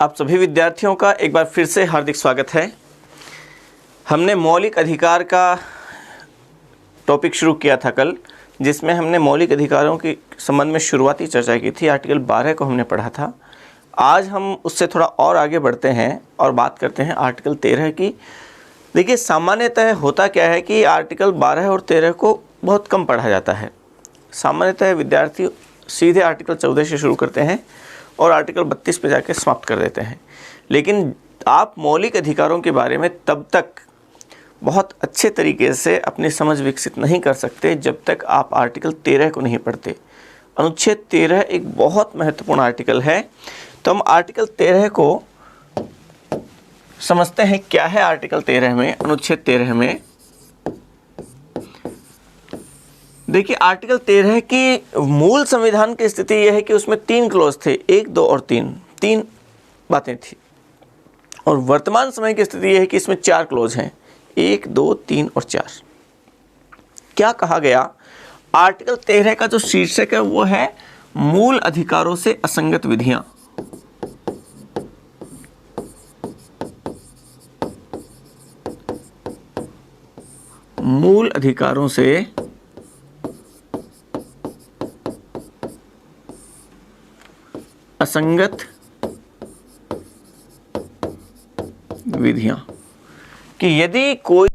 आप सभी विद्यार्थियों का एक बार फिर से हार्दिक स्वागत है। हमने मौलिक अधिकार का टॉपिक शुरू किया था कल, जिसमें हमने मौलिक अधिकारों के संबंध में शुरुआती चर्चा की थी। आर्टिकल 12 को हमने पढ़ा था। आज हम उससे थोड़ा और आगे बढ़ते हैं और बात करते हैं आर्टिकल 13 की। देखिए, सामान्यतः होता क्या है कि आर्टिकल 12 और 13 को बहुत कम पढ़ा जाता है। सामान्यतः विद्यार्थी सीधे आर्टिकल 14 से शुरू करते हैं और आर्टिकल 32 पे जाके समाप्त कर देते हैं। लेकिन आप मौलिक अधिकारों के बारे में तब तक बहुत अच्छे तरीके से अपनी समझ विकसित नहीं कर सकते जब तक आप आर्टिकल 13 को नहीं पढ़ते। अनुच्छेद 13 एक बहुत महत्वपूर्ण आर्टिकल है। तो हम आर्टिकल 13 को समझते हैं। क्या है आर्टिकल 13 में, अनुच्छेद 13 में? देखिए, आर्टिकल 13 की मूल संविधान की स्थिति यह है कि उसमें 3 क्लॉज थे, 1, 2 और 3 बातें थी। और वर्तमान समय की स्थिति यह है कि इसमें 4 क्लॉज हैं, 1, 2, 3 और 4। क्या कहा गया? आर्टिकल 13 का जो शीर्षक है वो है मूल अधिकारों से असंगत विधियां। मूल अधिकारों से असंगत विधियां, कि यदि कोई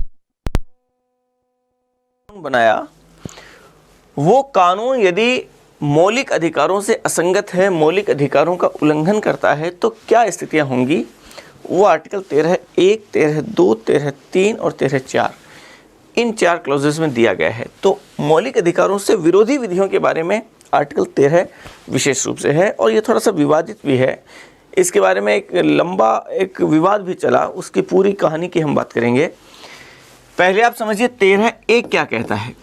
कानून बनाया, वो कानून यदि मौलिक अधिकारों से असंगत है, मौलिक अधिकारों का उल्लंघन करता है, तो क्या स्थितियां होंगी, वो आर्टिकल 13(1), 13(2), 13(3) और 13(4) इन 4 क्लॉजेस में दिया गया है। तो मौलिक अधिकारों से विरोधी विधियों के बारे में आर्टिकल 13 विशेष रूप से है, और ये थोड़ा सा विवादित भी है। इसके बारे में एक लंबा विवाद भी चला, उसकी पूरी कहानी की हम बात करेंगे। पहले आप समझिए 13(1) क्या कहता है।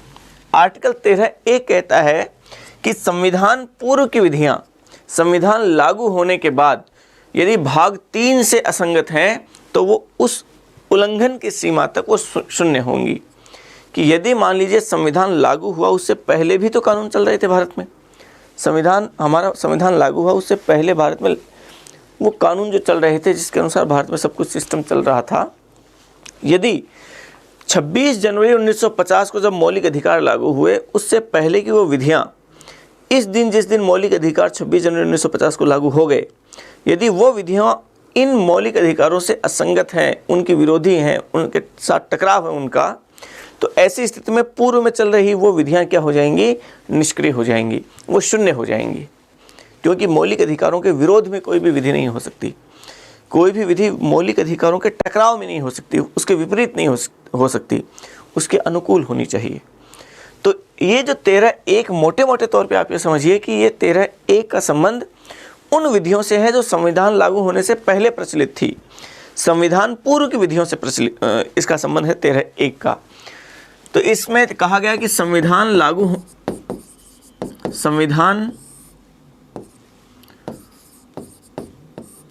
आर्टिकल 13(1) कहता है कि संविधान पूर्व की विधियां संविधान लागू होने के बाद यदि भाग 3 से असंगत हैं तो वो उस उल्लंघन की सीमा तक वो शून्य होंगी। कि यदि मान लीजिए संविधान लागू हुआ, उससे पहले भी तो कानून चल रहे थे भारत में। हमारा संविधान लागू हुआ उससे पहले भारत में वो कानून जो चल रहे थे, जिसके अनुसार भारत में सब कुछ सिस्टम चल रहा था। यदि 26 जनवरी 1950 को जब मौलिक अधिकार लागू हुए, उससे पहले की वो विधियां इस दिन, जिस दिन मौलिक अधिकार 26 जनवरी 1950 को लागू हो गए, यदि वो विधियां इन मौलिक अधिकारों से असंगत हैं, उनकी विरोधी हैं, उनके साथ टकराव है उनका, तो ऐसी स्थिति में पूर्व में चल रही वो विधियां क्या हो जाएंगी? निष्क्रिय हो जाएंगी, वो शून्य हो जाएंगी। क्योंकि मौलिक अधिकारों के विरोध में कोई भी विधि नहीं हो सकती। कोई भी विधि मौलिक अधिकारों के टकराव में नहीं हो सकती, उसके विपरीत नहीं हो सकती, उसके अनुकूल होनी चाहिए। तो ये जो 13(1) मोटे मोटे तौर पे आप ये समझिए कि ये 13(1) का संबंध उन विधियों से है जो संविधान लागू होने से पहले प्रचलित थी। संविधान पूर्व की विधियों से प्रचलित इसका संबंध है 13(1) का। तो इसमें कहा गया कि संविधान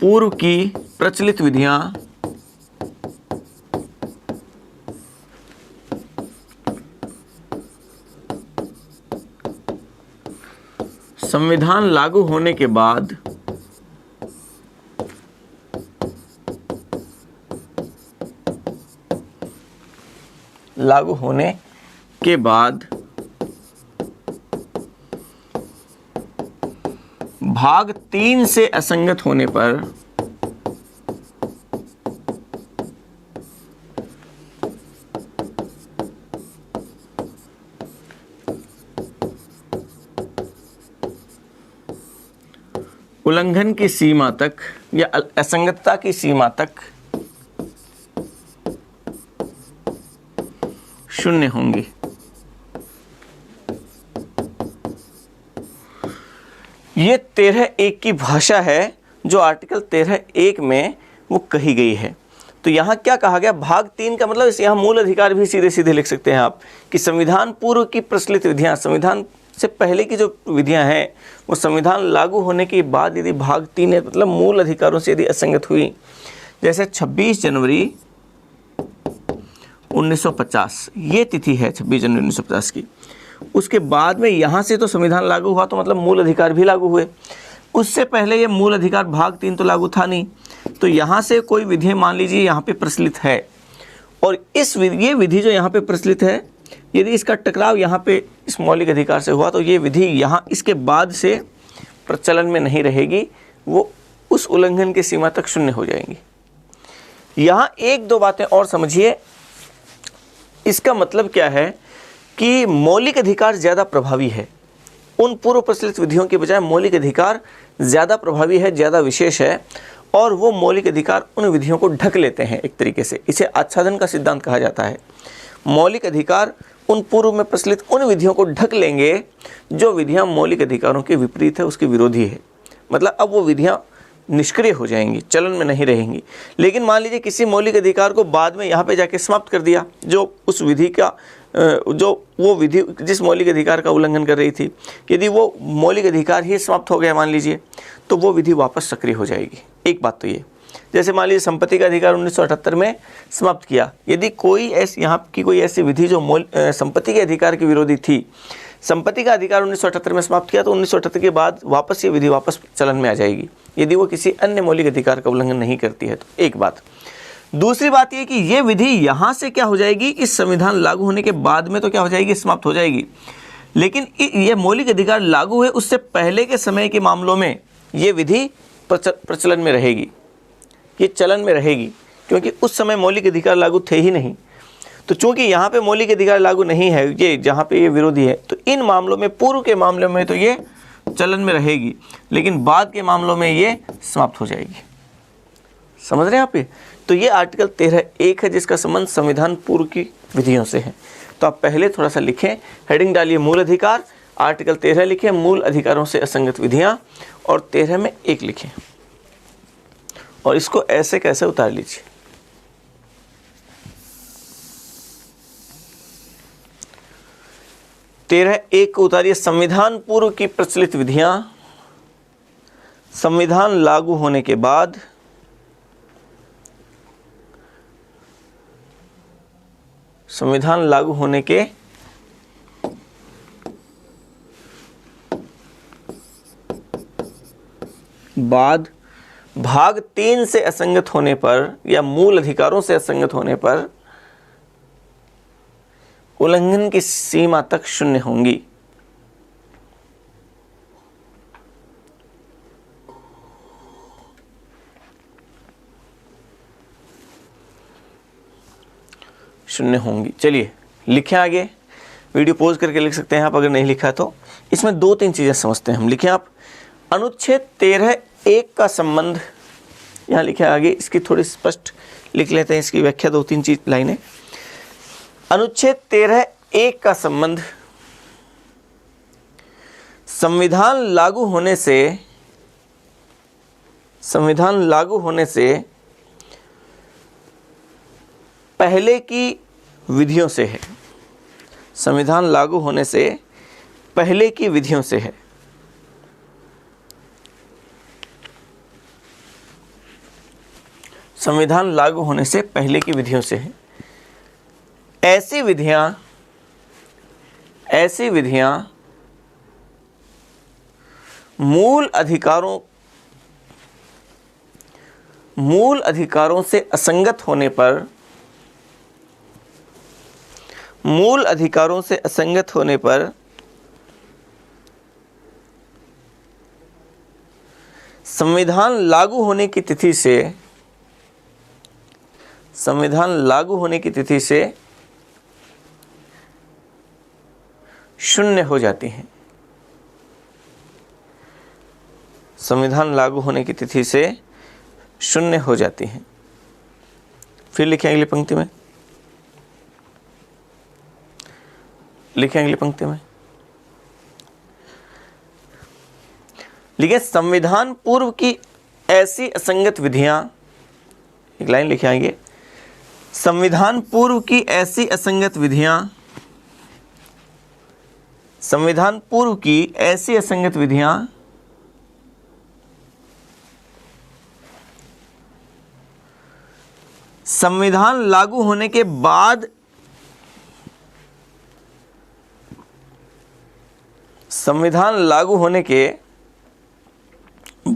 पूर्व की प्रचलित विधियां संविधान लागू होने के बाद भाग 3 से असंगत होने पर उल्लंघन की सीमा तक या असंगतता की सीमा तक शून्य होंगी। ये 13(1) की भाषा है जो आर्टिकल 13(1) में वो कही गई है। तो यहाँ क्या कहा गया? भाग 3 का मतलब यहाँ मूल अधिकार भी सीधे सीधे लिख सकते हैं आप कि संविधान पूर्व की प्रचलित विधियां, संविधान से पहले की जो विधियां हैं वो संविधान लागू होने के बाद यदि भाग 3 है, मतलब मूल अधिकारों से यदि असंगत हुई, जैसे 26 जनवरी 1950 ये तिथि है 26 जनवरी 1950 की। उसके बाद में यहाँ से तो संविधान लागू हुआ तो मतलब मूल अधिकार भी लागू हुए। उससे पहले ये मूल अधिकार भाग 3 तो लागू था नहीं। तो यहाँ से कोई विधि मान लीजिए यहाँ पे प्रचलित है, और ये विधि जो यहाँ पे प्रचलित है, यदि इसका टकराव यहाँ पे इस मौलिक अधिकार से हुआ तो ये विधि यहाँ इसके बाद से प्रचलन में नहीं रहेगी, वो उस उल्लंघन की सीमा तक शून्य हो जाएंगी। यहाँ एक दो बातें और समझिए। इसका मतलब क्या है कि मौलिक अधिकार ज़्यादा प्रभावी है, उन पूर्व प्रचलित विधियों के बजाय मौलिक अधिकार ज़्यादा प्रभावी है, ज़्यादा विशेष है, और वो मौलिक अधिकार उन विधियों को ढक लेते हैं एक तरीके से। इसे आच्छादन का सिद्धांत कहा जाता है। मौलिक अधिकार उन पूर्व में प्रचलित उन विधियों को ढक लेंगे जो विधियाँ मौलिक अधिकारों के विपरीत है, उसके विरोधी है। मतलब अब वो विधियाँ निष्क्रिय हो जाएंगी, चलन में नहीं रहेंगी। लेकिन मान लीजिए किसी मौलिक अधिकार को बाद में यहाँ पे जाके समाप्त कर दिया, जो उस विधि का जो वो विधि जिस मौलिक अधिकार का उल्लंघन कर रही थी, यदि वो मौलिक अधिकार ही समाप्त हो गया मान लीजिए, तो वो विधि वापस सक्रिय हो जाएगी। एक बात तो ये, जैसे मान लीजिए संपत्ति का अधिकार 1978 में समाप्त किया, यदि कोई ऐसी यहाँ की कोई ऐसी विधि जो संपत्ति के अधिकार के विरोधी थी, संपत्ति का अधिकार 1978 में समाप्त किया, तो 1978 के बाद वापस ये विधि वापस चलन में आ जाएगी, यदि वो किसी अन्य मौलिक अधिकार का उल्लंघन नहीं करती है। तो एक बात। दूसरी बात ये कि ये विधि यहाँ से क्या हो जाएगी, इस संविधान लागू होने के बाद में तो क्या हो जाएगी, समाप्त हो जाएगी। लेकिन ये मौलिक अधिकार लागू हुए उससे पहले के समय के मामलों में ये विधि प्रचलन में रहेगी, ये चलन में रहेगी, क्योंकि उस समय मौलिक अधिकार लागू थे ही नहीं। तो चूंकि यहाँ पे मौलिक अधिकार लागू नहीं है, ये जहाँ पे ये विरोधी है, तो इन मामलों में, पूर्व के मामलों में तो ये चलन में रहेगी, लेकिन बाद के मामलों में ये समाप्त हो जाएगी। समझ रहे हैं आप ये? तो ये आर्टिकल 13(1) है, जिसका संबंध संविधान पूर्व की विधियों से है। तो आप पहले थोड़ा सा लिखें, हेडिंग डालिए मूल अधिकार, आर्टिकल 13 लिखें, मूल अधिकारों से असंगत विधियां, और 13 में 1 लिखें, और इसको ऐसे कैसे उतार लीजिए। तेरह 1 को उतारिए, संविधान पूर्व की प्रचलित विधियां संविधान लागू होने के बाद संविधान लागू होने के बाद भाग 3 से असंगत होने पर या मूल अधिकारों से असंगत होने पर उल्लंघन की सीमा तक शून्य होंगी। शून्य होंगी। चलिए लिखें आगे, वीडियो पॉज करके लिख सकते हैं आप अगर नहीं लिखा तो। इसमें 2-3 चीज़ें समझते हैं हम। लिखें आप, अनुच्छेद 13(1) का संबंध, यहाँ लिखे आगे, इसकी थोड़ी स्पष्ट लिख लेते हैं, इसकी व्याख्या 2-3 चीज लाइनें। अनुच्छेद 13(1) का संबंध संविधान लागू होने से पहले की विधियों से है। संविधान लागू होने से पहले की विधियों से है। संविधान लागू होने से पहले की विधियों से है। ऐसी विधियां मूल अधिकारों से असंगत होने पर संविधान लागू होने की तिथि से शून्य हो जाती हैं। संविधान लागू होने की तिथि से शून्य हो जाती हैं। फिर लिखें अगली पंक्ति में, लिखें संविधान पूर्व की ऐसी असंगत विधियां, एक लाइन लिखे आएंगे, संविधान पूर्व की ऐसी असंगत विधियां संविधान लागू होने के बाद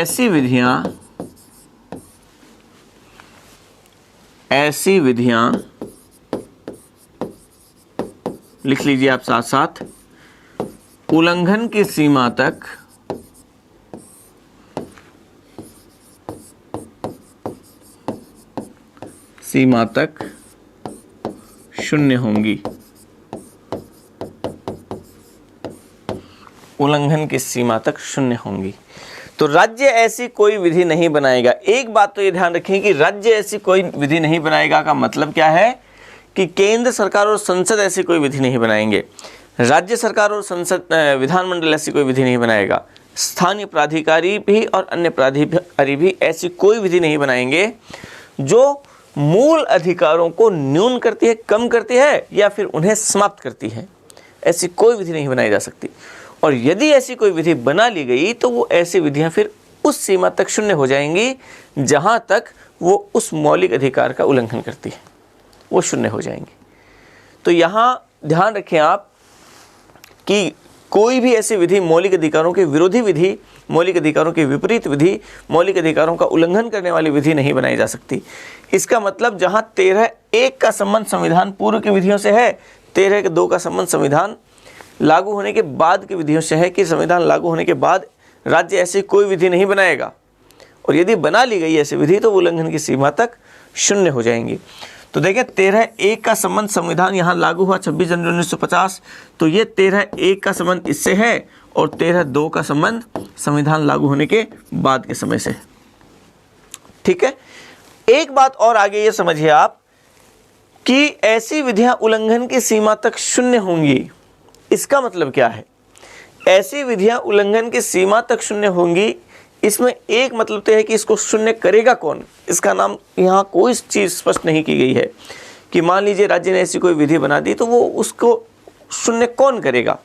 ऐसी विधियां लिख लीजिए आप साथ साथ, उल्लंघन की सीमा तक शून्य होंगी। उल्लंघन की सीमा तक शून्य होंगी। तो राज्य ऐसी कोई विधि नहीं बनाएगा। एक बात तो ये ध्यान रखें कि राज्य ऐसी कोई विधि नहीं बनाएगा का मतलब क्या है कि केंद्र सरकार और संसद ऐसी कोई विधि नहीं बनाएंगे। राज्य सरकार और संसद विधानमंडल ऐसी कोई विधि नहीं बनाएगा। स्थानीय प्राधिकारी भी और अन्य प्राधिकारी भी ऐसी कोई विधि नहीं बनाएंगे जो मूल अधिकारों को न्यून करती है, कम करती है या फिर उन्हें समाप्त करती है। ऐसी कोई विधि नहीं बनाई जा सकती। और यदि ऐसी कोई विधि बना ली गई तो वो ऐसी विधियां फिर उस सीमा तक शून्य हो जाएंगी जहां तक वो उस मौलिक अधिकार का उल्लंघन करती है, वो शून्य हो जाएंगी। तो यहाँ ध्यान रखें आप कि कोई भी ऐसी विधि मौलिक अधिकारों के विरोधी विधि, मौलिक अधिकारों के विपरीत विधि, मौलिक अधिकारों का उल्लंघन करने वाली विधि नहीं बनाई जा सकती। इसका मतलब जहां 13(1) का संबंध संविधान पूर्व की विधियों से है, 13(2) का संबंध संविधान लागू होने के बाद की विधियों से है कि संविधान लागू होने के बाद राज्य ऐसी कोई विधि नहीं बनाएगा। और यदि बना ली गई ऐसी विधि तो उल्लंघन की सीमा तक शून्य हो जाएंगी। तो देखिए 13(1) का संबंध संविधान यहाँ लागू हुआ 26 जनवरी 1950, तो ये 13(1) का संबंध इससे है और 13(2) का संबंध संविधान लागू होने के बाद के समय से। ठीक है, एक बात और आगे ये समझिए आप कि ऐसी विधियां उल्लंघन की सीमा तक शून्य होंगी। इसका मतलब क्या है? ऐसी विधियां उल्लंघन की सीमा तक शून्य होंगी, इसमें एक मतलब तो है कि इसको शून्य करेगा कौन। इसका नाम यहाँ कोई चीज़ स्पष्ट नहीं की गई है कि मान लीजिए राज्य ने ऐसी कोई विधि बना दी तो वो उसको शून्य कौन करेगा,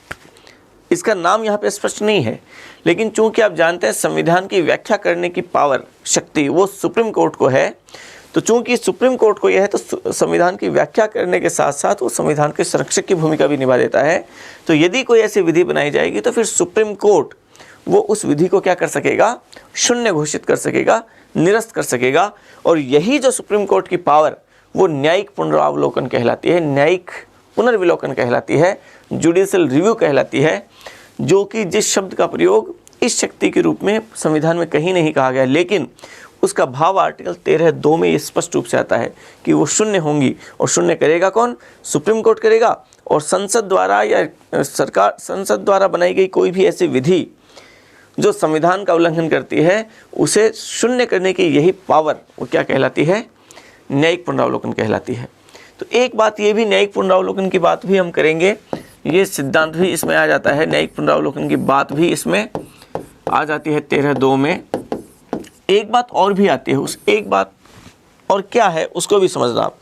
इसका नाम यहाँ पे स्पष्ट नहीं है। लेकिन चूंकि आप जानते हैं संविधान की व्याख्या करने की पावर, शक्ति वो सुप्रीम कोर्ट को है, तो चूंकि सुप्रीम कोर्ट को यह है तो संविधान की व्याख्या करने के साथ साथ वो संविधान के संरक्षक की भूमिका भी निभा देता है। तो यदि कोई ऐसी विधि बनाई जाएगी तो फिर सुप्रीम कोर्ट वो उस विधि को क्या कर सकेगा, शून्य घोषित कर सकेगा, निरस्त कर सकेगा। और यही जो सुप्रीम कोर्ट की पावर वो न्यायिक पुनरावलोकन कहलाती है, न्यायिक पुनर्विलोकन कहलाती है, जुडिशियल रिव्यू कहलाती है, जो कि जिस शब्द का प्रयोग इस शक्ति के रूप में संविधान में कहीं नहीं कहा गया, लेकिन उसका भाव आर्टिकल 13(2) में ये स्पष्ट रूप से आता है कि वो शून्य होंगी। और शून्य करेगा कौन? सुप्रीम कोर्ट करेगा। और संसद द्वारा या संसद द्वारा बनाई गई कोई भी ऐसी विधि जो संविधान का उल्लंघन करती है उसे शून्य करने की यही पावर वो क्या कहलाती है? न्यायिक पुनरावलोकन कहलाती है। तो एक बात ये भी, न्यायिक पुनरावलोकन की बात भी हम करेंगे, ये सिद्धांत भी इसमें आ जाता है, न्यायिक पुनरावलोकन की बात भी इसमें आ जाती है 13(2) में। एक बात और भी आती है, उस एक बात और क्या है उसको भी समझना आप।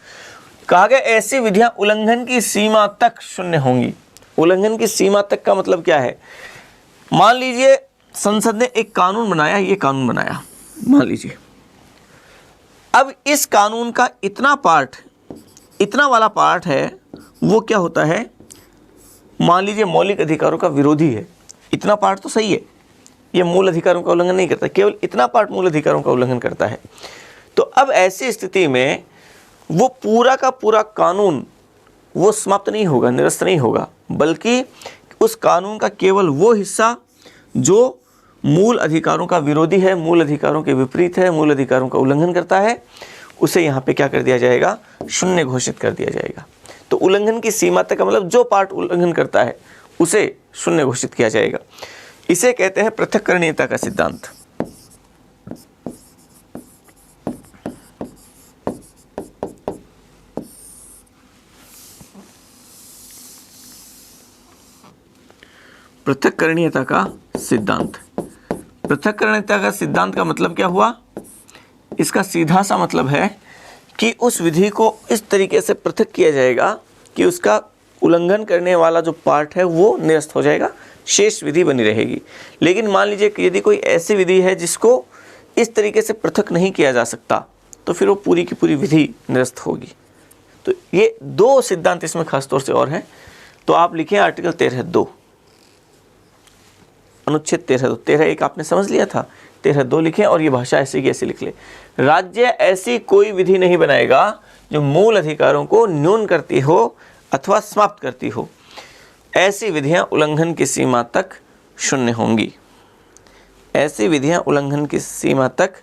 कहा गया ऐसी विधियां उल्लंघन की सीमा तक शून्य होंगी। उल्लंघन की सीमा तक का मतलब क्या है? मान लीजिए संसद ने एक कानून बनाया, ये कानून बनाया मान लीजिए, अब इस कानून का इतना पार्ट, इतना वाला पार्ट है वो क्या होता है, मान लीजिए मौलिक अधिकारों का विरोधी है। इतना पार्ट तो सही है, ये मूल अधिकारों का उल्लंघन नहीं करता, केवल इतना पार्ट मूल अधिकारों का उल्लंघन करता है। तो अब ऐसी स्थिति में वो पूरा का पूरा कानून वो समाप्त नहीं होगा, निरस्त नहीं होगा, बल्कि उस कानून का केवल वो हिस्सा जो मूल अधिकारों का विरोधी है, मूल अधिकारों के विपरीत है, मूल अधिकारों का उल्लंघन करता है, उसे यहाँ पे क्या कर दिया जाएगा? शून्य घोषित कर दिया जाएगा। तो उल्लंघन की सीमा तक का मतलब जो पार्ट उल्लंघन करता है उसे शून्य घोषित किया जाएगा। इसे कहते हैं पृथक्करणीयता का सिद्धांत। पृथक्करणीयता का सिद्धांत। पृथक्करणीयता का सिद्धांत का मतलब क्या हुआ? इसका सीधा सा मतलब है कि उस विधि को इस तरीके से पृथक किया जाएगा कि उसका उल्लंघन करने वाला जो पार्ट है वो निरस्त हो जाएगा, शेष विधि बनी रहेगी। लेकिन मान लीजिए कि यदि कोई ऐसी विधि है जिसको इस तरीके से पृथक नहीं किया जा सकता तो फिर वो पूरी की पूरी विधि निरस्त होगी। तो ये दो सिद्धांत इसमें खासतौर से और हैं। तो आप लिखें आर्टिकल 13(2), अनुच्छेद 13(2). 13(1) आपने समझ लिया था 13(2) लिखें और ये भाषा ऐसी की ऐसी लिख ले। राज्य ऐसी कोई विधि नहीं बनाएगा जो मूल अधिकारों को न्यून करती हो अथवा समाप्त करती हो। ऐसी विधियां उल्लंघन की सीमा तक शून्य होंगी। ऐसी विधियां उल्लंघन की सीमा तक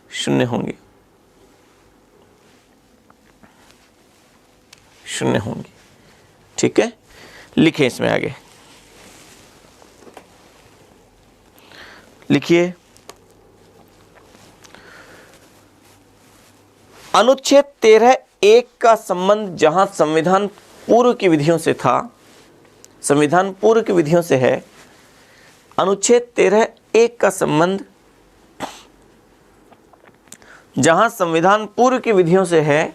शून्य होंगी, शून्य होंगी। ठीक है, लिखें इसमें आगे, लिखिए। अनुच्छेद 13(1) का संबंध जहां संविधान पूर्व की विधियों से था, संविधान पूर्व की विधियों से है। अनुच्छेद 13(1) का संबंध जहां संविधान पूर्व की विधियों से है,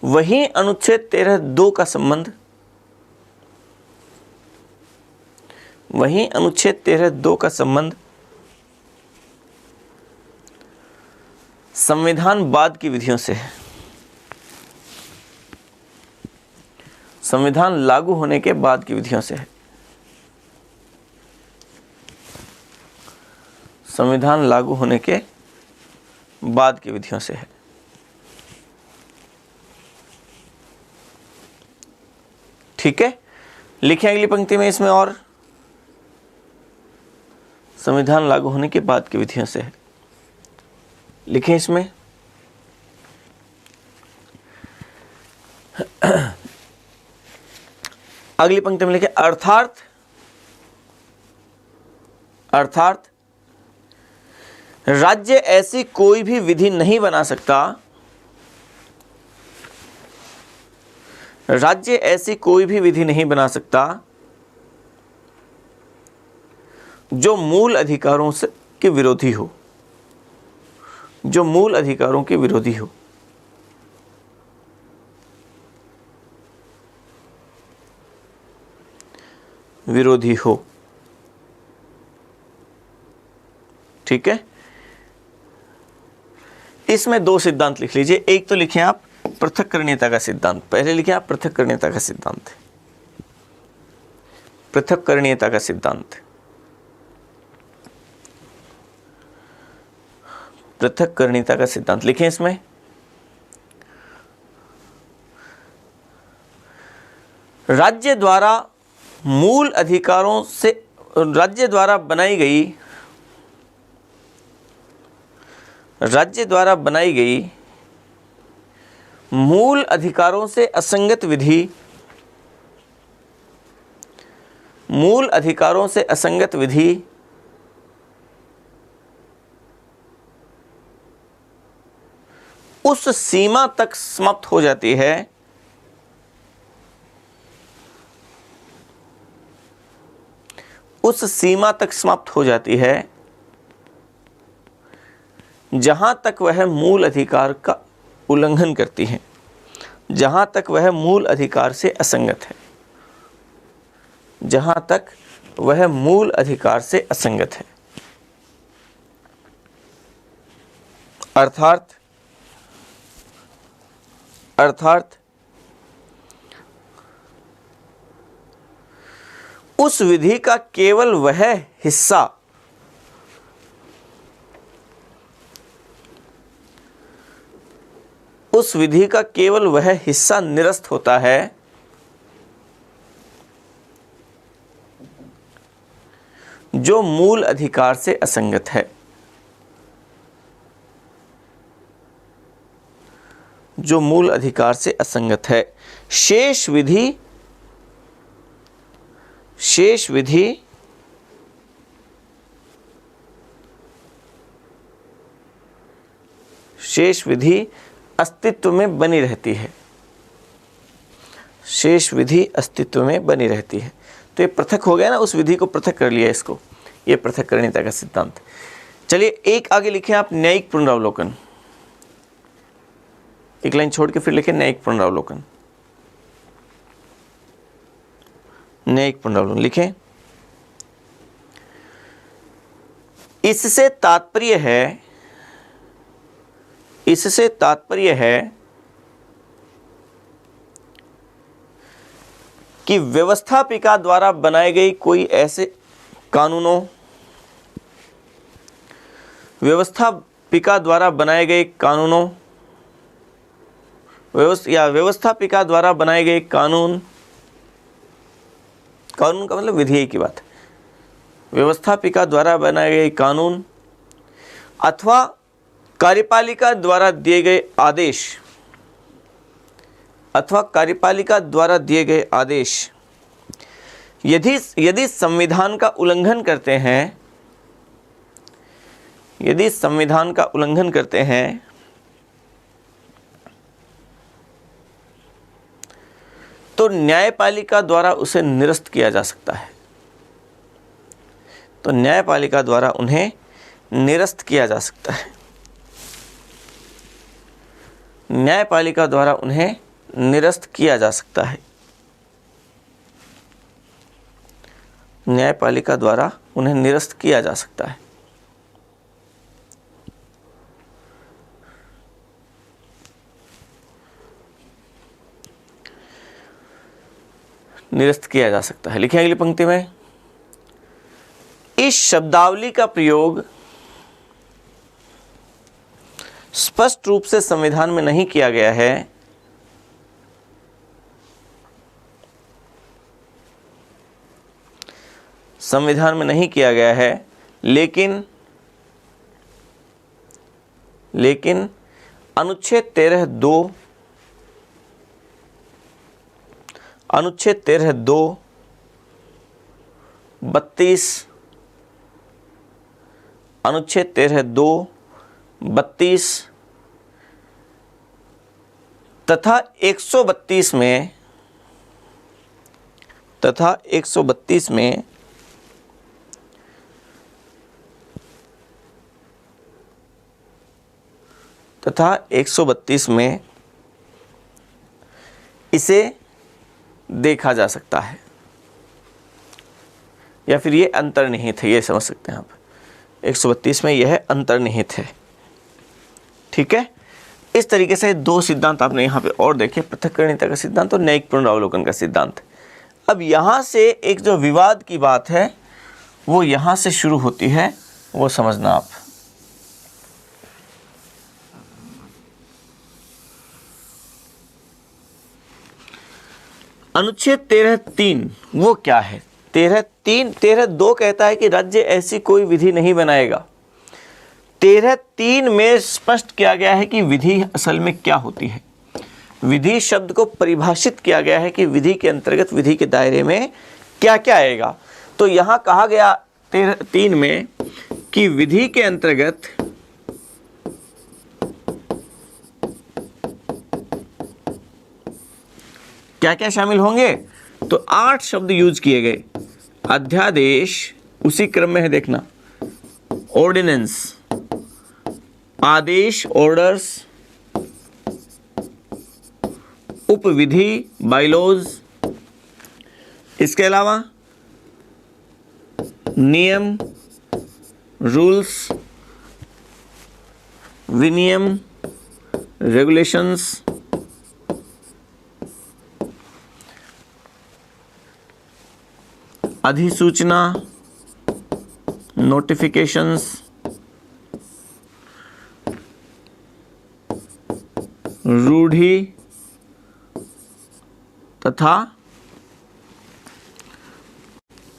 वहीं अनुच्छेद 13(2) का संबंध, वहीं अनुच्छेद 13(2) का संबंध संविधान बाद की विधियों से है, संविधान लागू होने के बाद की विधियों से है। संविधान लागू होने के बाद की विधियों से है। ठीक है, लिखें अगली पंक्ति में इसमें, और संविधान लागू होने के बाद की विधियों से है। लिखें इसमें, अगली पंक्ति में लिखें अर्थात राज्य ऐसी कोई भी विधि नहीं बना सकता, राज्य ऐसी कोई भी विधि नहीं बना सकता जो मूल अधिकारों से के विरोधी हो, जो मूल अधिकारों के विरोधी हो। विरोधी हो। ठीक है, इसमें दो सिद्धांत लिख लीजिए। एक तो लिखें आप पृथक्करणीयता का सिद्धांत, पहले लिखें आप पृथक्करणीयता का सिद्धांत, पृथक्करणीयता का सिद्धांत, पृथक्करणीयता का सिद्धांत लिखें इसमें। राज्य द्वारा मूल अधिकारों से, राज्य द्वारा बनाई गई, राज्य द्वारा बनाई गई मूल अधिकारों से असंगत विधि, मूल अधिकारों से असंगत विधि उस सीमा तक समाप्त हो जाती है उस सीमा तक समाप्त हो जाती है जहां तक वह मूल अधिकार का उल्लंघन करती है, जहां तक वह मूल अधिकार से असंगत है, जहां तक वह मूल अधिकार से असंगत है। अर्थात उस विधि का केवल वह हिस्सा, उस विधि का केवल वह हिस्सा निरस्त होता है जो मूल अधिकार से असंगत है, जो मूल अधिकार से असंगत है। शेष विधि अस्तित्व में बनी रहती है, शेष विधि अस्तित्व में बनी रहती है। तो ये पृथक हो गया ना, उस विधि को पृथक कर लिया इसको, ये पृथक्करणीयता का सिद्धांत। चलिए एक आगे लिखें आप न्यायिक पुनरावलोकन, एक लाइन छोड़ के फिर लिखें न्यायिक पुनरावलोकन, न्यायिक पुनरावलोकन लिखें। इससे तात्पर्य है, इससे तात्पर्य है कि व्यवस्थापिका द्वारा बनाए गई कोई ऐसे कानूनों, व्यवस्थापिका द्वारा बनाए गए कानूनों व्यवस्थापिका द्वारा बनाए गए कानून का मतलब विधेयक की बात है, व्यवस्थापिका द्वारा बनाए गए कानून अथवा कार्यपालिका द्वारा दिए गए आदेश, अथवा कार्यपालिका द्वारा दिए गए आदेश यदि संविधान का उल्लंघन करते हैं, यदि संविधान का उल्लंघन करते हैं तो न्यायपालिका द्वारा उसे निरस्त किया जा सकता है, तो न्यायपालिका द्वारा उन्हें निरस्त किया जा सकता है, न्यायपालिका द्वारा उन्हें निरस्त किया जा सकता है, न्यायपालिका द्वारा उन्हें निरस्त किया जा सकता है। निरस्त किया जा सकता है। लिखें अगली पंक्ति में, इस शब्दावली का प्रयोग स्पष्ट रूप से संविधान में नहीं किया गया है, संविधान में नहीं किया गया है, लेकिन अनुच्छेद 13(2), अनुच्छेद 13(2), 32, अनुच्छेद 13(2), 32 तथा 132 में, तथा 132 में तथा 132 में इसे देखा जा सकता है, या फिर ये अंतर्निहित है, ये समझ सकते हैं आप। 132 में यह अंतर्निहित है। ठीक है, इस तरीके से दो सिद्धांत आपने यहाँ पे और देखे, पृथक्करणीयता का सिद्धांत और न्यायिक पुनरावलोकन का सिद्धांत। अब यहाँ से एक जो विवाद की बात है वो यहाँ से शुरू होती है, वो समझना आप। अनुच्छेद 13(3) वो क्या है? 13(2) कहता है कि राज्य ऐसी कोई विधि नहीं बनाएगा। 13(3) में स्पष्ट किया गया है कि विधि असल में क्या होती है। विधि शब्द को परिभाषित किया गया है कि विधि के अंतर्गत, विधि के दायरे में क्या क्या आएगा। तो यहाँ कहा गया 13(3) में कि विधि के अंतर्गत क्या क्या शामिल होंगे, तो 8 शब्द यूज किए गए। अध्यादेश, उसी क्रम में है देखना, ऑर्डिनेंस, आदेश, ऑर्डर्स, उपविधि, बाइलॉज, इसके अलावा नियम, रूल्स, विनियम, रेगुलेशंस, अधिसूचना, नोटिफिकेशंस, रूढ़ि तथा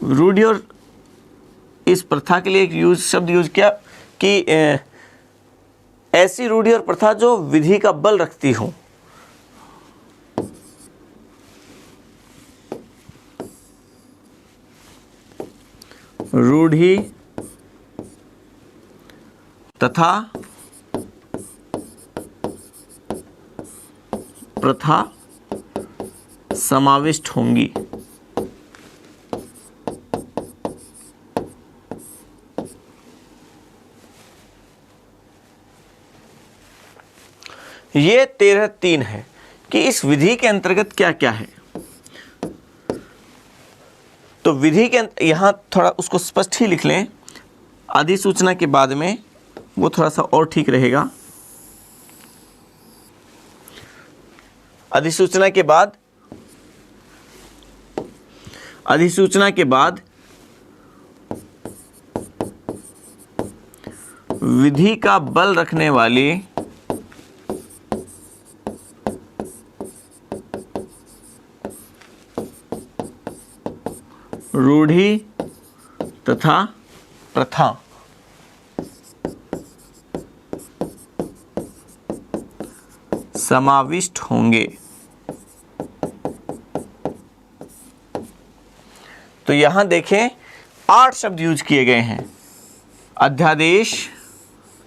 रूढ़ि, और इस प्रथा के लिए एक शब्द यूज किया कि ऐसी रूढ़ि और प्रथा जो विधि का बल रखती हो। रूढ़ि तथा प्रथा समाविष्ट होंगी। ये 13(3) है कि इस विधि के अंतर्गत क्या क्या है। तो विधि के यहाँ थोड़ा उसको स्पष्ट ही लिख लें, अधिसूचना के बाद में वो थोड़ा सा और ठीक रहेगा। अधिसूचना के बाद अधिसूचना के बाद विधि का बल रखने वाली रूढ़ि तथा प्रथा समाविष्ट होंगे। तो यहां देखें 8 शब्द यूज किए गए हैं। अध्यादेश,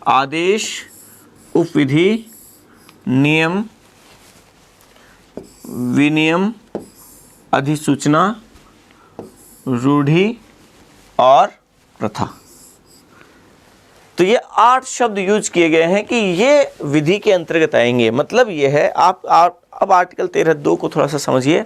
आदेश, उपविधि, नियम, विनियम, अधिसूचना, रूढ़ि और प्रथा। तो ये 8 शब्द यूज किए गए हैं कि ये विधि के अंतर्गत आएंगे। मतलब ये है, आप अब आर्टिकल 13(2) को थोड़ा सा समझिए।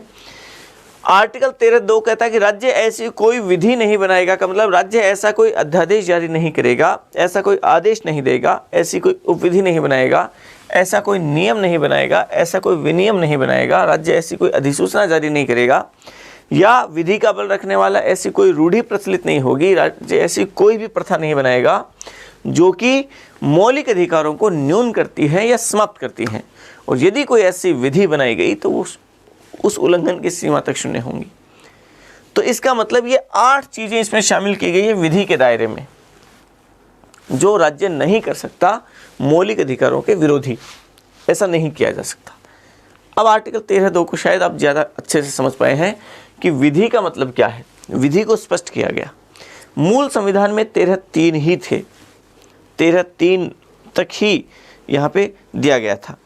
आर्टिकल 13(2) कहता है कि राज्य ऐसी कोई विधि नहीं बनाएगा, का मतलब राज्य ऐसा कोई अध्यादेश जारी नहीं करेगा, ऐसा कोई आदेश नहीं देगा, ऐसी कोई उपविधि नहीं बनाएगा, ऐसा कोई नियम नहीं बनाएगा, ऐसा कोई विनियम नहीं बनाएगा, राज्य ऐसी कोई अधिसूचना जारी नहीं करेगा, या विधि का बल रखने वाला ऐसी कोई रूढ़ि प्रचलित नहीं होगी, राज्य ऐसी कोई भी प्रथा नहीं बनाएगा जो कि मौलिक अधिकारों को न्यून करती है या समाप्त करती है। और यदि कोई ऐसी विधि बनाई गई तो उस उल्लंघन की सीमा तक शून्य होंगी। तो इसका मतलब ये 8 चीजें इसमें शामिल की गई है विधि के दायरे में, जो राज्य नहीं कर सकता मौलिक अधिकारों के विरोधी, ऐसा नहीं किया जा सकता। अब आर्टिकल 13(2) को शायद आप ज़्यादा अच्छे से समझ पाए हैं कि विधि का मतलब क्या है। विधि को स्पष्ट किया गया। मूल संविधान में 13(3) ही थे, 13(3) तक ही यहाँ पे दिया गया था।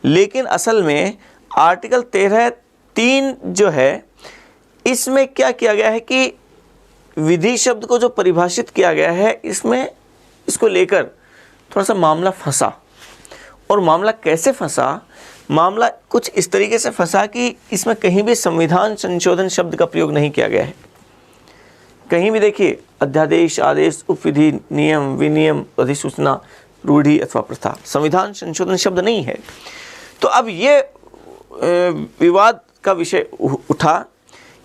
लेकिन असल में आर्टिकल 13(3) जो है, इसमें क्या किया गया है कि विधि शब्द को जो परिभाषित किया गया है, इसमें इसको लेकर थोड़ा सा मामला फंसा। और मामला कैसे फंसा? मामला कुछ इस तरीके से फंसा कि इसमें कहीं भी संविधान संशोधन शब्द का प्रयोग नहीं किया गया है। कहीं भी देखिए, अध्यादेश, आदेश, उपविधि, नियम, विनियम, अधिसूचना, रूढ़ि अथवा प्रथा, संविधान संशोधन शब्द नहीं है। तो अब ये विवाद का विषय उठा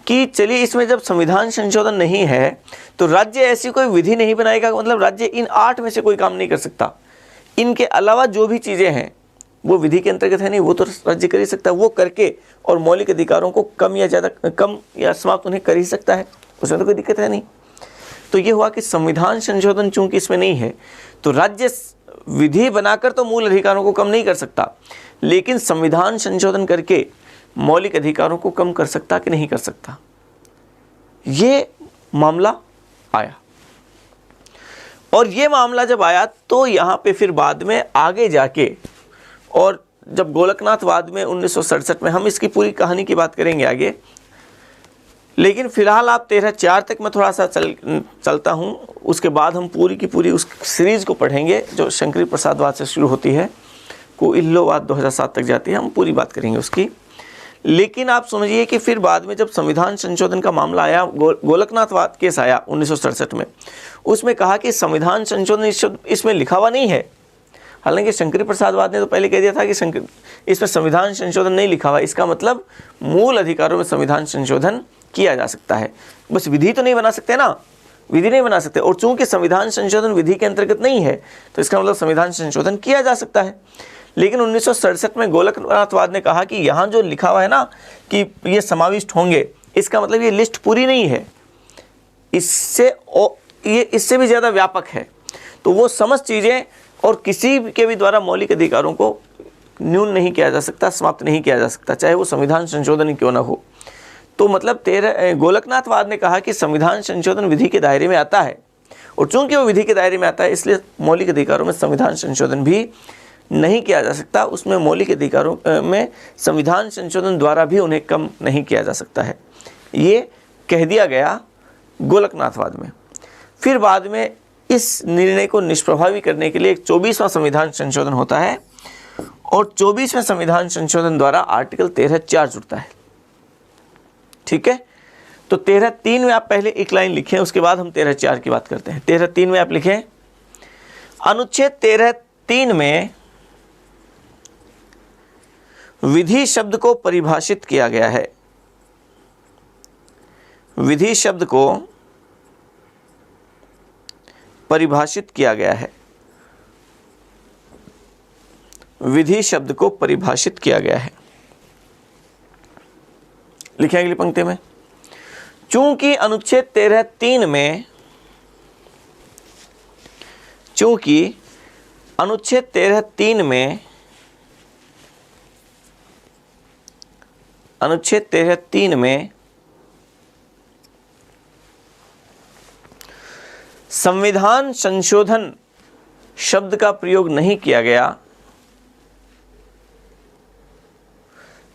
कि चलिए, इसमें जब संविधान संशोधन नहीं है तो राज्य ऐसी कोई विधि नहीं बनाएगा, मतलब राज्य इन 8 में से कोई काम नहीं कर सकता। इनके अलावा जो भी चीज़ें हैं वो विधि के अंतर्गत है नहीं, वो तो राज्य कर ही सकता है। वो करके और मौलिक अधिकारों को कम या समाप्त उन्हें कर ही सकता है, उसमें तो कोई दिक्कत है नहीं। तो ये हुआ कि संविधान संशोधन चूंकि इसमें नहीं है, तो राज्य विधि बनाकर तो मूल अधिकारों को कम नहीं कर सकता, लेकिन संविधान संशोधन करके मौलिक अधिकारों को कम कर सकता कि नहीं कर सकता, ये मामला आया। और ये मामला जब आया तो यहाँ पे फिर बाद में आगे जाके, और जब गोलकनाथवाद में 1967 में, हम इसकी पूरी कहानी की बात करेंगे आगे, लेकिन फिलहाल आप 13(4) तक मैं थोड़ा सा चलता हूँ। उसके बाद हम पूरी की पूरी उस सीरीज़ को पढ़ेंगे जो शंकरी प्रसादवाद से शुरू होती है, को इल्लोवाद 2007 तक जाती है, हम पूरी बात करेंगे उसकी। लेकिन आप समझिए कि फिर बाद में जब संविधान संशोधन का मामला आया, गोलकनाथवाद केस आया 1967 में, उसमें कहा कि संविधान संशोधन इसमें लिखा हुआ नहीं है। हालांकि शंकरी प्रसादवाद ने तो पहले कह दिया था कि इसमें संविधान संशोधन नहीं लिखा हुआ, इसका मतलब मूल अधिकारों में संविधान संशोधन किया जा सकता है, बस विधि तो नहीं बना सकते ना, विधि नहीं बना सकते। और चूंकि संविधान संशोधन विधि के अंतर्गत नहीं है, तो इसका मतलब संविधान संशोधन किया जा सकता है। लेकिन 1967 में गोलकनाथवाद ने कहा कि यहाँ जो लिखा हुआ है ना कि ये समाविष्ट होंगे, इसका मतलब ये लिस्ट पूरी नहीं है, इससे भी ज़्यादा व्यापक है। तो वो समस्त चीज़ें और किसी के भी द्वारा मौलिक अधिकारों को न्यून नहीं किया जा सकता, समाप्त नहीं किया जा सकता, चाहे वो संविधान संशोधन ही क्यों ना हो। तो मतलब गोलकनाथवाद ने कहा कि संविधान संशोधन विधि के दायरे में आता है, और चूंकि वो विधि के दायरे में आता है, इसलिए मौलिक अधिकारों में संविधान संशोधन भी नहीं किया जा सकता, उसमें मौलिक अधिकारों में संविधान संशोधन द्वारा भी उन्हें कम नहीं किया जा सकता है, ये कह दिया गया गोलकनाथवाद में। फिर बाद में इस निर्णय को निष्प्रभावी करने के लिए एक 24वां संविधान संशोधन होता है, और 24वें संविधान संशोधन द्वारा आर्टिकल 13(4) जुड़ता है। ठीक है, तो 13(3) में आप पहले एक लाइन लिखें, उसके बाद हम 13(4) की बात करते हैं। 13(3) में आप लिखें, अनुच्छेद 13(3) में विधि शब्द को परिभाषित किया गया है। विधि शब्द को परिभाषित किया गया है। विधि शब्द को परिभाषित किया गया है। लिखें अगली पंक्ति में, चूंकि अनुच्छेद 13(3) में चूंकि अनुच्छेद 13(3) में अनुच्छेद 13(3) में संविधान संशोधन शब्द का प्रयोग नहीं किया गया,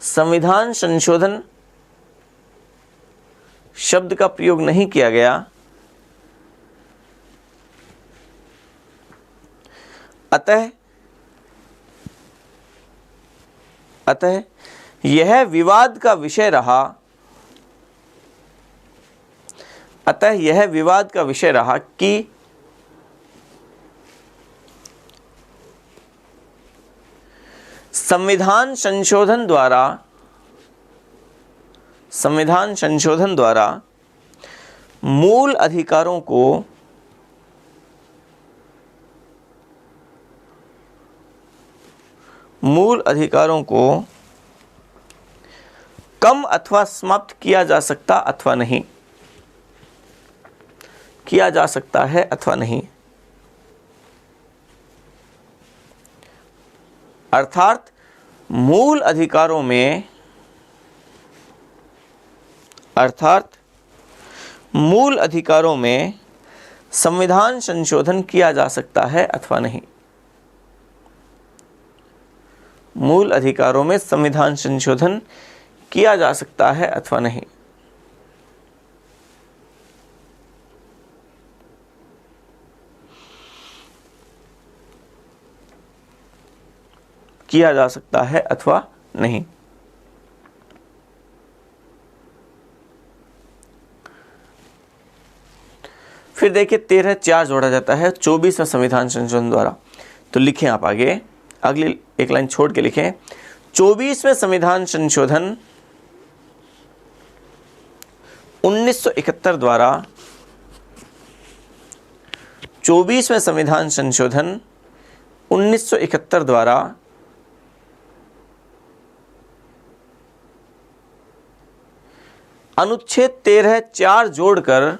संविधान संशोधन शब्द का प्रयोग नहीं किया गया, अतः यह विवाद का विषय रहा, अतः यह विवाद का विषय रहा कि संविधान संशोधन द्वारा मूल अधिकारों को कम अथवा समाप्त किया जा सकता अथवा नहीं, किया जा सकता है अथवा नहीं। अर्थात मूल अधिकारों में संविधान संशोधन किया जा सकता है अथवा नहीं। मूल अधिकारों में संविधान संशोधन किया जा सकता है अथवा नहीं। किया जा सकता है अथवा नहीं। फिर देखिए 13(4) जोड़ा जाता है 24वें संविधान संशोधन द्वारा। तो लिखें आप आगे, अगली एक लाइन छोड़ के लिखें, 24वें संविधान संशोधन 1971 द्वारा, 24वें संविधान संशोधन 1971 द्वारा अनुच्छेद 13(4) जोड़कर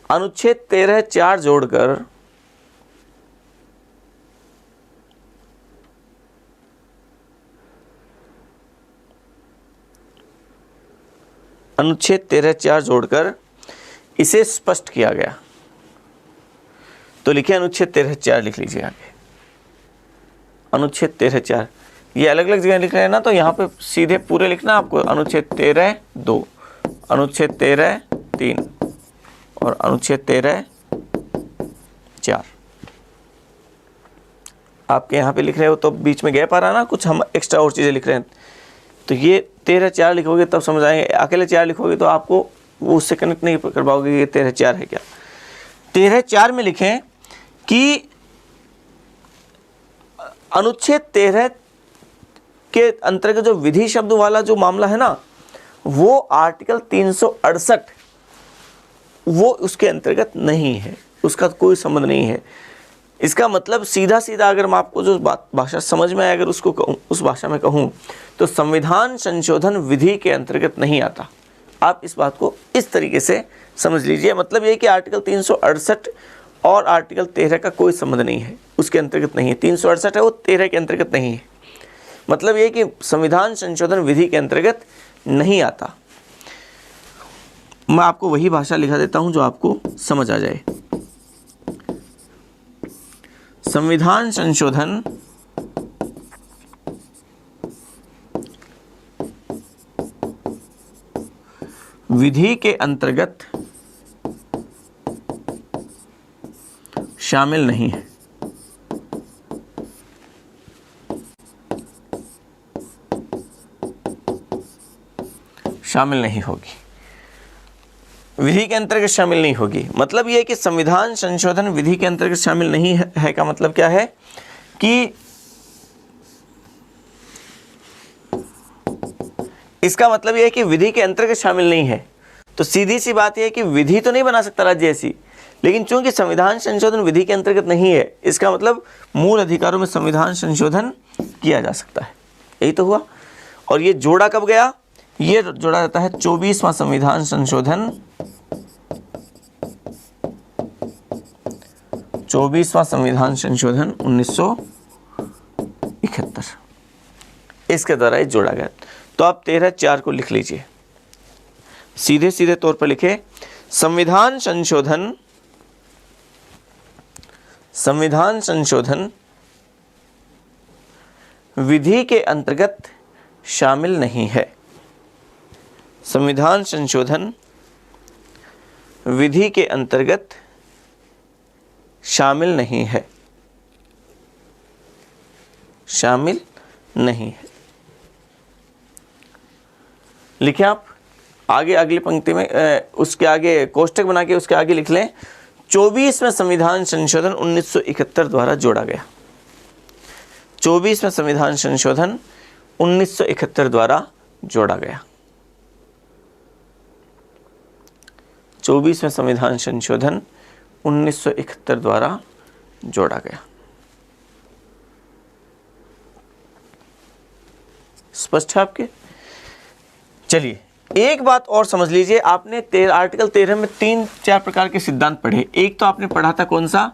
अनुच्छेद 13(4) जोड़कर अनुच्छेद 13(4) जोड़कर इसे स्पष्ट किया गया। तो लिखिए अनुच्छेद 13(4) लिख लीजिए आगे। अनुच्छेद 13(4) ये अलग अलग जगह लिख रहे हैं ना, तो यहाँ पे सीधे पूरे लिखना आपको। अनुच्छेद 13(2), अनुच्छेद 13(3) और अनुच्छेद 13(4) आपके यहाँ पे लिख रहे हो तो बीच में गैप आ रहा ना, कुछ हम एक्स्ट्रा और चीज़ें लिख रहे हैं। तो ये 13(4) लिखोगे तब समझ आएंगे। अकेले 4 लिखोगे तो आपको वो उससे कनेक्ट नहीं कर पाओगे ये 13(4) है क्या। 13(4) में लिखें कि अनुच्छेद 13 के अंतर्गत जो विधि शब्द वाला जो मामला है ना, वो आर्टिकल 368 वो उसके अंतर्गत नहीं है, उसका कोई संबंध नहीं है। इसका मतलब सीधा सीधा अगर मैं आपको जो भाषा समझ में आए, अगर उसको कहूँ, उस भाषा में कहूँ, तो संविधान संशोधन विधि के अंतर्गत नहीं आता। आप इस बात को इस तरीके से समझ लीजिए। मतलब ये कि आर्टिकल 368 और आर्टिकल 13 का कोई संबंध नहीं है, उसके अंतर्गत नहीं है। 368 है वो 13 के अंतर्गत नहीं है। मतलब ये कि संविधान संशोधन विधि के अंतर्गत नहीं आता। मैं आपको वही भाषा लिखा देता हूं जो आपको समझ आ जाए। संविधान संशोधन विधि के अंतर्गत शामिल नहीं है। शामिल नहीं होगी, विधि के अंतर्गत शामिल नहीं होगी। मतलब यह कि संविधान संशोधन विधि के अंतर्गत शामिल नहीं है का मतलब क्या है कि इसका मतलब यह है कि विधि के अंतर्गत शामिल नहीं है। तो सीधी सी बात यह है कि विधि तो नहीं बना सकता राज्य ऐसी, लेकिन चूंकि संविधान संशोधन विधि के अंतर्गत नहीं है, इसका मतलब मूल अधिकारों में संविधान संशोधन किया जा सकता है। यही तो हुआ। और ये जोड़ा कब गया? ये जोड़ा जाता है 24वां संविधान संशोधन, 24वां संविधान संशोधन 1971, इसके द्वारा ये जोड़ा गया। तो आप 13(4) को लिख लीजिए, सीधे सीधे तौर पर लिखे, संविधान संशोधन विधि के अंतर्गत शामिल नहीं है। संविधान संशोधन विधि के अंतर्गत शामिल नहीं है, शामिल नहीं है। लिखें आप आगे, अगली पंक्ति में उसके आगे कोष्टक बना के उसके आगे लिख लें, 24वें संविधान संशोधन 1971 द्वारा जोड़ा गया। 24वें संविधान संशोधन 1971 द्वारा जोड़ा गया। 24वें संविधान संशोधन 1971 द्वारा जोड़ा गया। स्पष्ट है आपके? चलिए एक बात और समझ लीजिए, आपने आर्टिकल 13 में 3-4 प्रकार के सिद्धांत पढ़े। एक तो आपने पढ़ा था कौन सा?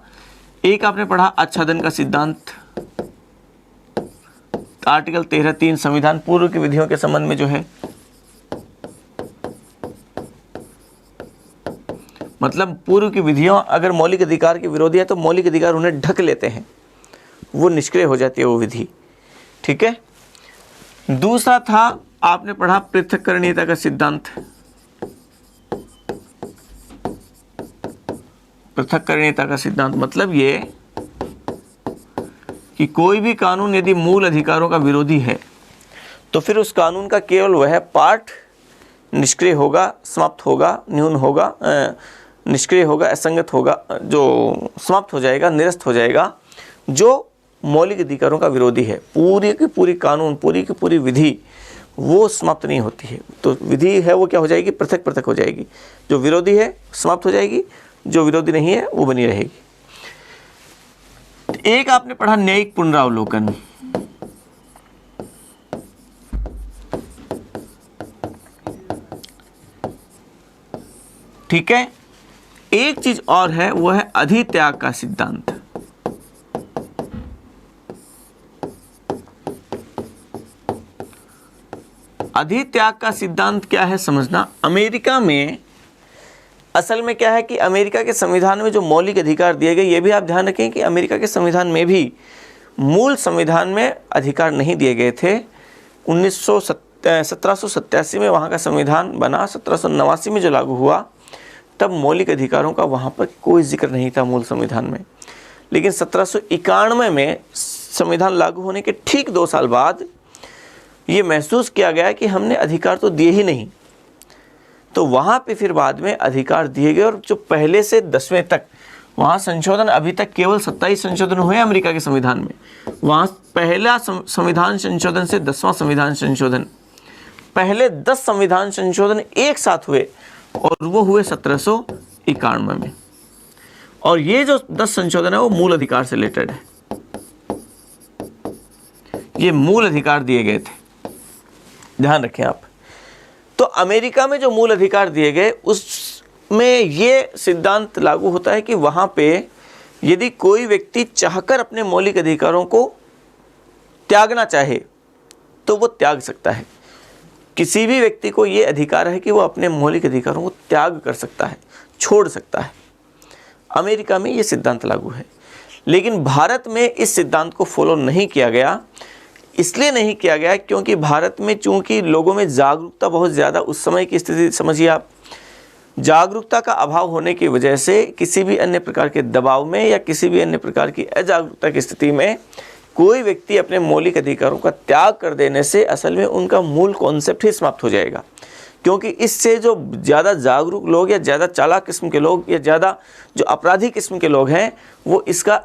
एक आपने पढ़ा आच्छादन का सिद्धांत, आर्टिकल 13(3) संविधान पूर्व की विधियों के संबंध में जो है, मतलब पूर्व की विधियों अगर मौलिक अधिकार के विरोधी है तो मौलिक अधिकार उन्हें ढक लेते हैं, वो निष्क्रिय हो जाती है वो विधि। ठीक है। दूसरा था आपने पढ़ा पृथक्करणीयता का सिद्धांत। पृथक्करणीयता का सिद्धांत मतलब ये कि कोई भी कानून यदि मूल अधिकारों का विरोधी है तो फिर उस कानून का केवल वह पार्ट निष्क्रिय होगा, समाप्त होगा, न्यून होगा, निष्क्रिय होगा, असंगत होगा, जो समाप्त हो जाएगा, निरस्त हो जाएगा, जो मौलिक अधिकारों का विरोधी है। पूरी की पूरी कानून, पूरी की पूरी विधि वो समाप्त नहीं होती है। तो विधि है वो क्या हो जाएगी? पृथक पृथक हो जाएगी। जो विरोधी है समाप्त हो जाएगी, जो विरोधी नहीं है वो बनी रहेगी। एक आपने पढ़ा न्यायिक पुनरावलोकन। ठीक है। एक चीज और है, वो है अधित्याग का सिद्धांत। अधित्याग का सिद्धांत क्या है समझना। अमेरिका में असल में क्या है कि अमेरिका के संविधान में जो मौलिक अधिकार दिए गए, ये भी आप ध्यान रखें कि अमेरिका के संविधान में भी मूल संविधान में अधिकार नहीं दिए गए थे। 1787 में वहाँ का संविधान बना, 1789 में जो लागू हुआ तब मौलिक अधिकारों का वहाँ पर कोई जिक्र नहीं था मूल संविधान में। लेकिन 1791 में संविधान लागू होने के ठीक 2 साल बाद ये महसूस किया गया कि हमने अधिकार तो दिए ही नहीं, तो वहाँ पे फिर बाद में अधिकार दिए गए। और जो पहले से 10वें तक वहाँ संशोधन, अभी तक केवल 27 संशोधन हुए अमेरिका के संविधान में। वहाँ पहला संविधान संशोधन से 10वां संविधान संशोधन, पहले 10 संविधान संशोधन एक साथ हुए और वो हुए 1791 में। और ये जो 10 संशोधन है वो मूल अधिकार से रिलेटेड है, ये मूल अधिकार दिए गए थे, ध्यान रखें आप। तो अमेरिका में जो मूल अधिकार दिए गए उसमें ये सिद्धांत लागू होता है कि वहाँ पे यदि कोई व्यक्ति चाहकर अपने मौलिक अधिकारों को त्यागना चाहे तो वो त्याग सकता है। किसी भी व्यक्ति को ये अधिकार है कि वो अपने मौलिक अधिकारों को त्याग कर सकता है, छोड़ सकता है। अमेरिका में ये सिद्धांत लागू है। लेकिन भारत में इस सिद्धांत को फॉलो नहीं किया गया। इसलिए नहीं किया गया क्योंकि भारत में चूंकि लोगों में जागरूकता बहुत ज़्यादा, उस समय की स्थिति समझिए आप, जागरूकता का अभाव होने की वजह से किसी भी अन्य प्रकार के दबाव में या किसी भी अन्य प्रकार की अजागरूकता की स्थिति में कोई व्यक्ति अपने मौलिक अधिकारों का त्याग कर देने से असल में उनका मूल कॉन्सेप्ट ही समाप्त हो जाएगा। क्योंकि इससे जो ज़्यादा जागरूक लोग या ज़्यादा चालाक किस्म के लोग या ज़्यादा जो अपराधी किस्म के लोग हैं वो इसका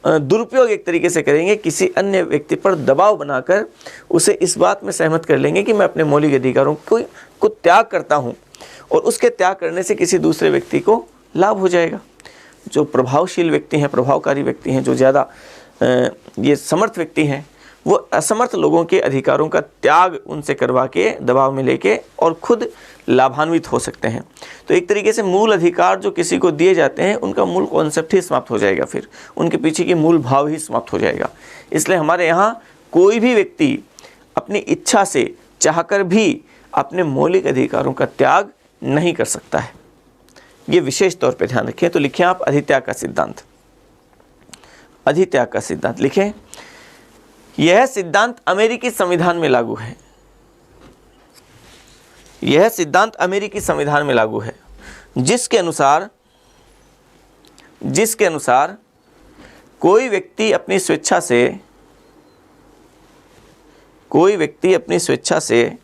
दुरुपयोग एक तरीके से करेंगे, किसी अन्य व्यक्ति पर दबाव बनाकर उसे इस बात में सहमत कर लेंगे कि मैं अपने मौलिक अधिकारों को त्याग करता हूँ, और उसके त्याग करने से किसी दूसरे व्यक्ति को लाभ हो जाएगा। जो प्रभावशील व्यक्ति हैं, प्रभावकारी व्यक्ति हैं, जो ज़्यादा ये समर्थ व्यक्ति हैं, वो असमर्थ लोगों के अधिकारों का त्याग उनसे करवा के दबाव में लेके और खुद लाभान्वित हो सकते हैं। तो एक तरीके से मूल अधिकार जो किसी को दिए जाते हैं उनका मूल कॉन्सेप्ट ही समाप्त हो जाएगा, फिर उनके पीछे की मूल भाव ही समाप्त हो जाएगा। इसलिए हमारे यहाँ कोई भी व्यक्ति अपनी इच्छा से चाहकर भी अपने मौलिक अधिकारों का त्याग नहीं कर सकता है। ये विशेष तौर पे ध्यान रखें। तो लिखें आप अधित्याग का सिद्धांत। अधित्याग का सिद्धांत लिखें। यह सिद्धांत अमेरिकी संविधान में लागू है। यह सिद्धांत अमेरिकी संविधान में लागू है, जिसके अनुसार कोई व्यक्ति अपनी स्वेच्छा से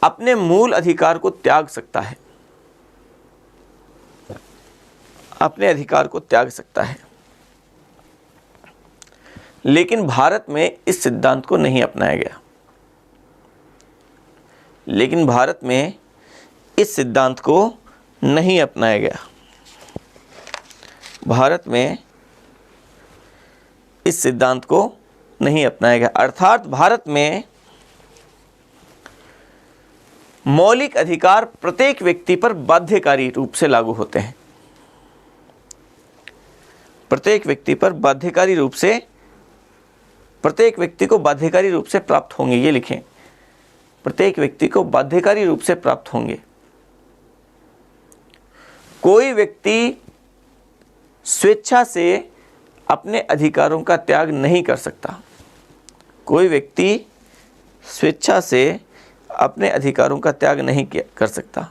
अपने मूल अधिकार को त्याग सकता है, अपने अधिकार को त्याग सकता है। लेकिन भारत में इस सिद्धांत को नहीं अपनाया गया। लेकिन भारत में इस सिद्धांत को नहीं अपनाया गया। भारत में इस सिद्धांत को नहीं अपनाया गया। अर्थात भारत में मौलिक अधिकार प्रत्येक व्यक्ति पर बाध्यकारी रूप से लागू होते हैं। प्रत्येक व्यक्ति पर बाध्यकारी रूप से, प्रत्येक व्यक्ति को बाध्यकारी रूप से प्राप्त होंगे। ये लिखें, प्रत्येक व्यक्ति को बाध्यकारी रूप से प्राप्त होंगे। कोई व्यक्ति स्वेच्छा से अपने अधिकारों का त्याग नहीं कर सकता। कोई व्यक्ति स्वेच्छा से अपने अधिकारों का त्याग नहीं कर सकता।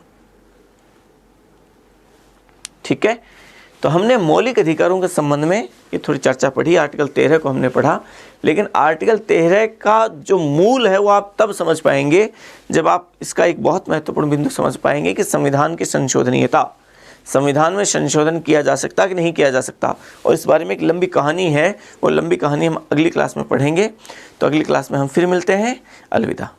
ठीक है, तो हमने मौलिक अधिकारों के संबंध में ये थोड़ी चर्चा पढ़ी। आर्टिकल 13 को हमने पढ़ा, लेकिन आर्टिकल 13 का जो मूल है वो आप तब समझ पाएंगे जब आप इसका एक बहुत महत्वपूर्ण बिंदु समझ पाएंगे कि संविधान की संशोधनीयता, संविधान में संशोधन किया जा सकता कि नहीं किया जा सकता। और इस बारे में एक लंबी कहानी है, वो लंबी कहानी हम अगली क्लास में पढ़ेंगे। तो अगली क्लास में हम फिर मिलते हैं। अलविदा।